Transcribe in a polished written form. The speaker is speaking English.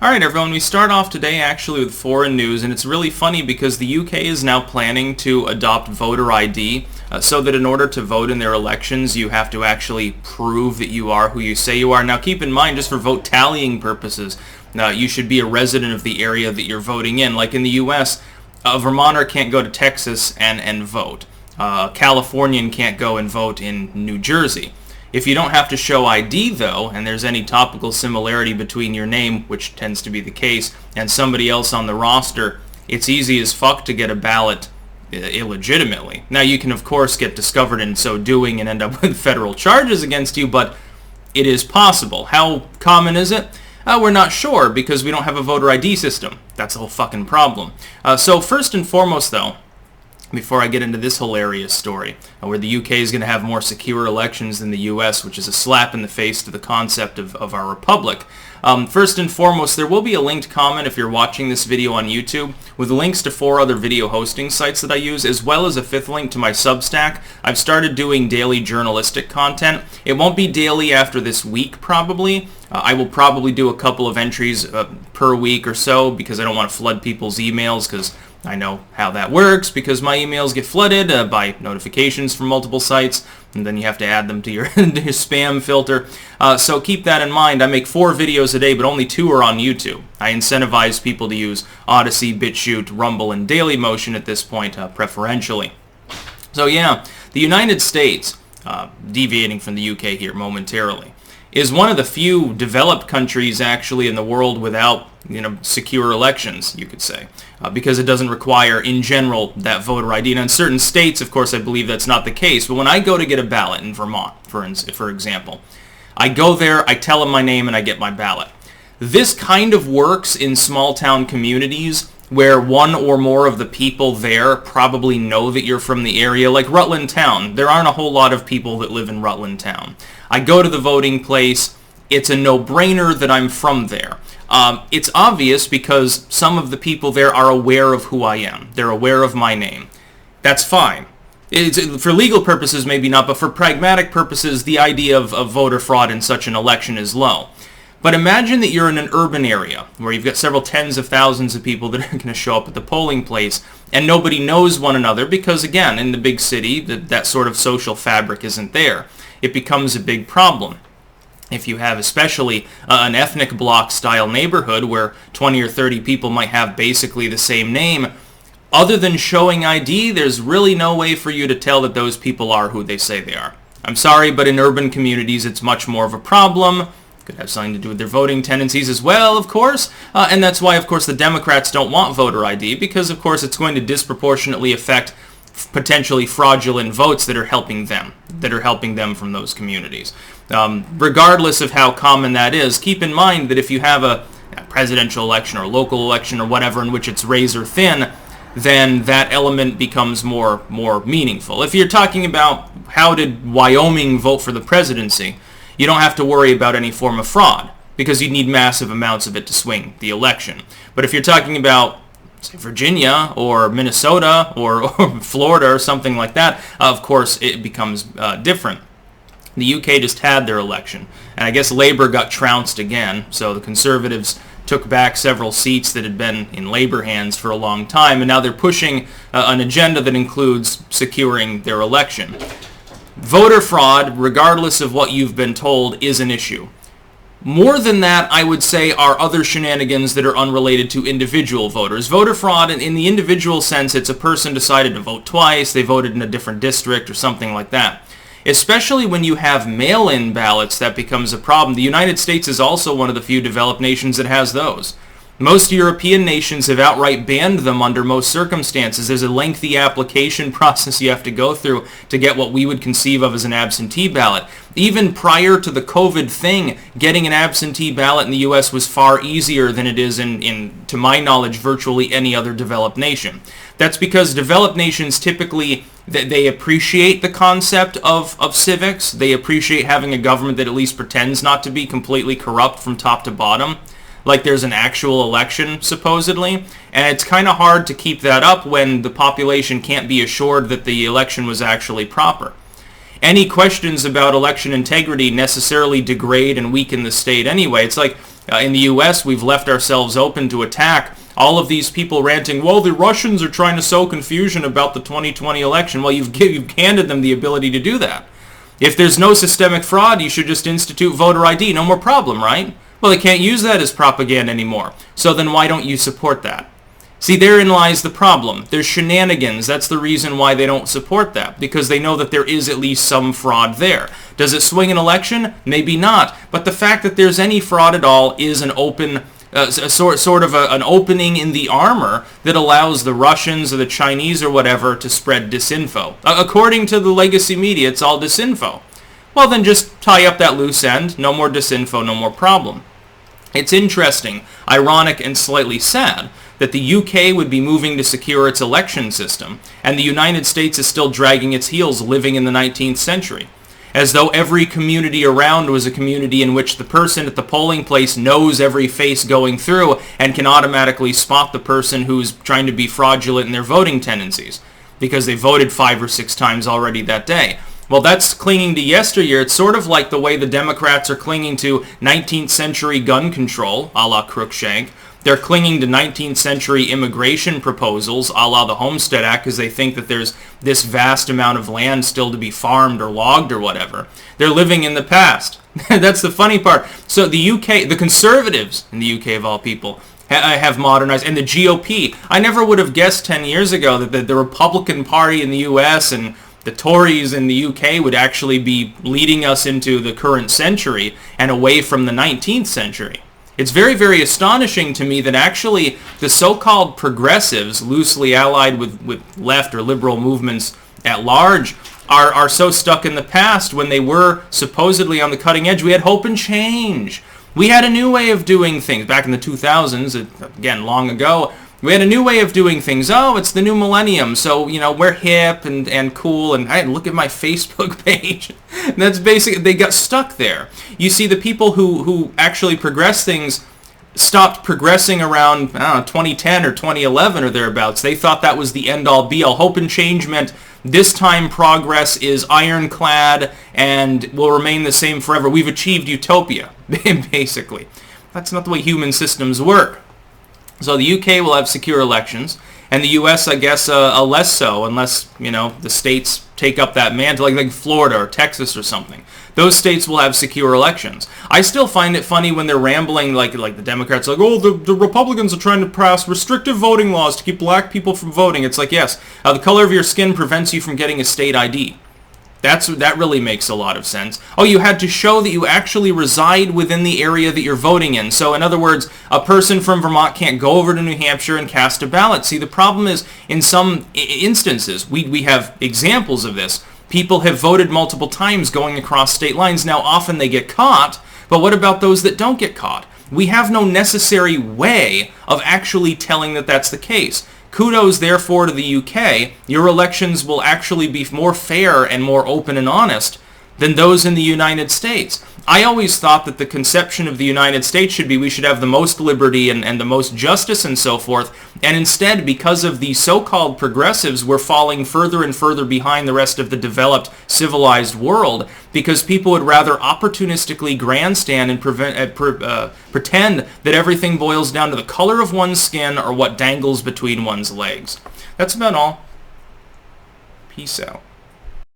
Alright everyone, we start off today actually with foreign news, and it's really funny because the UK is now planning to adopt voter ID, so that in order to vote in their elections you have to actually prove that you are who you say you are. Now keep in mind, just for vote tallying purposes, you should be a resident of the area that you're voting in. Like in the US, a Vermonter can't go to Texas and vote. A Californian can't go and vote in New Jersey. If you don't have to show ID, though, and there's any topical similarity between your name, which tends to be the case, and somebody else on the roster, it's easy as fuck to get a ballot illegitimately. Now, you can, of course, get discovered in so doing and end up with federal charges against you, but it is possible. How common is it? We're not sure, because we don't have a voter ID system. That's the whole fucking problem. So first and foremost, though, before I get into this hilarious story, where the UK is going to have more secure elections than the US, which is a slap in the face to the concept of our republic. First and foremost, there will be a linked comment if you're watching this video on YouTube with links to 4 other video hosting sites that I use, as well as a 5th link to my Substack. I've started doing daily journalistic content. It won't be daily after this week, probably. I will probably do a couple of entries per week or so, because I don't want to flood people's emails, because I know how that works, because my emails get flooded by notifications from multiple sites, and then you have to add them to your, your spam filter. So keep that in mind. I make 4 videos a day, but only 2 are on YouTube. I incentivize people to use Odyssey, BitChute, Rumble, and Dailymotion at this point, preferentially. So yeah, the United States, deviating from the UK here momentarily, is one of the few developed countries actually in the world without, secure elections, you could say, because it doesn't require, in general, that voter ID. And in certain states, of course, I believe that's not the case. But when I go to get a ballot in Vermont, for example, I go there, I tell them my name, and I get my ballot. This kind of works in small-town communities where one or more of the people there probably know that you're from the area. Like Rutland Town, there aren't a whole lot of people that live in Rutland Town. I go to the voting place, it's a no-brainer that I'm from there. It's obvious because some of the people there are aware of who I am. They're aware of my name. That's fine. For legal purposes, maybe not, but for pragmatic purposes, the idea of voter fraud in such an election is low. But imagine that you're in an urban area where you've got several tens of thousands of people that are going to show up at the polling place, and nobody knows one another because, again, in the big city, that sort of social fabric isn't there. It becomes a big problem. If you have especially an ethnic block-style neighborhood where 20 or 30 people might have basically the same name, other than showing ID, there's really no way for you to tell that those people are who they say they are. I'm sorry, but in urban communities, it's much more of a problem. Could have something to do with their voting tendencies as well, of course, and that's why, of course, the Democrats don't want voter ID, because, of course, it's going to disproportionately affect potentially fraudulent votes that are helping them from those communities. Regardless of how common that is, keep in mind that if you have a presidential election or local election or whatever in which it's razor thin, then that element becomes more meaningful. If you're talking about how did Wyoming vote for the presidency, you don't have to worry about any form of fraud, because you need massive amounts of it to swing the election. But if you're talking about, say, Virginia or Minnesota or Florida or something like that, of course it becomes different. The UK just had their election, and I guess Labour got trounced again, so the Conservatives took back several seats that had been in Labour hands for a long time, and now they're pushing an agenda that includes securing their election. Voter fraud, regardless of what you've been told, is an issue. More than that, I would say, are other shenanigans that are unrelated to individual voters. Voter fraud, in the individual sense, it's a person decided to vote twice, they voted in a different district or something like that. Especially when you have mail-in ballots, that becomes a problem. The United States is also one of the few developed nations that has those. Most European nations have outright banned them under most circumstances. There's a lengthy application process you have to go through to get what we would conceive of as an absentee ballot. Even prior to the COVID thing, getting an absentee ballot in the U.S. was far easier than it is in, to my knowledge, virtually any other developed nation. That's because developed nations typically, they appreciate the concept of civics. They appreciate having a government that at least pretends not to be completely corrupt from top to bottom. Like there's an actual election, supposedly, and it's kind of hard to keep that up when the population can't be assured that the election was actually proper. Any questions about election integrity necessarily degrade and weaken the state anyway. It's like In the U.S., we've left ourselves open to attack. All of these people ranting, well, the Russians are trying to sow confusion about the 2020 election. Well, you've handed them the ability to do that. If there's no systemic fraud, you should just institute voter ID. No more problem, right? Well, they can't use that as propaganda anymore. So then why don't you support that? See, therein lies the problem. There's shenanigans. That's the reason why they don't support that, because they know that there is at least some fraud there. Does it swing an election? Maybe not. But the fact that there's any fraud at all is an open, an opening in the armor that allows the Russians or the Chinese or whatever to spread disinfo. According to the legacy media, it's all disinfo. Well, then just tie up that loose end. No more disinfo, no more problem. It's interesting, ironic, and slightly sad that the UK would be moving to secure its election system, and the United States is still dragging its heels, living in the 19th century. As though every community around was a community in which the person at the polling place knows every face going through and can automatically spot the person who's trying to be fraudulent in their voting tendencies, because they voted 5 or 6 times already that day. Well, that's clinging to yesteryear. It's sort of like the way the Democrats are clinging to 19th century gun control, a la Crookshank. They're clinging to 19th century immigration proposals, a la the Homestead Act, because they think that there's this vast amount of land still to be farmed or logged or whatever. They're living in the past. That's the funny part. So the UK, the conservatives in the UK of all people, have modernized, and the GOP. I never would have guessed 10 years ago that the Republican Party in the US and the Tories in the UK would actually be leading us into the current century and away from the 19th century. It's very, very astonishing to me that actually the so-called progressives, loosely allied with left or liberal movements at large, are so stuck in the past when they were supposedly on the cutting edge. We had hope and change. We had a new way of doing things back in the 2000s, again, long ago. We had a new way of doing things. Oh, it's the new millennium, so, we're hip and cool, and hey, look at my Facebook page. And that's basically, they got stuck there. You see, the people who actually progress things stopped progressing around, 2010 or 2011 or thereabouts. They thought that was the end-all, be-all. Hope and change meant this time progress is ironclad and will remain the same forever. We've achieved utopia, basically. That's not the way human systems work. So the UK will have secure elections, and the US, I guess, less so, unless, the states take up that mantle, like Florida or Texas or something. Those states will have secure elections. I still find it funny when they're rambling, like the Democrats, like, oh, the Republicans are trying to pass restrictive voting laws to keep black people from voting. It's like, yes, the color of your skin prevents you from getting a state ID. That really makes a lot of sense. Oh, you had to show that you actually reside within the area that you're voting in. So in other words, a person from Vermont can't go over to New Hampshire and cast a ballot. See, the problem is in some instances, we have examples of this. People have voted multiple times going across state lines. Now often they get caught, but what about those that don't get caught? We have no necessary way of actually telling that that's the case. Kudos, therefore, to the UK. Your elections will actually be more fair and more open and honest than those in the United States. I always thought that the conception of the United States should be we should have the most liberty and the most justice and so forth, and instead, because of the so-called progressives, we're falling further and further behind the rest of the developed, civilized world, because people would rather opportunistically grandstand and pretend that everything boils down to the color of one's skin or what dangles between one's legs. That's about all. Peace out.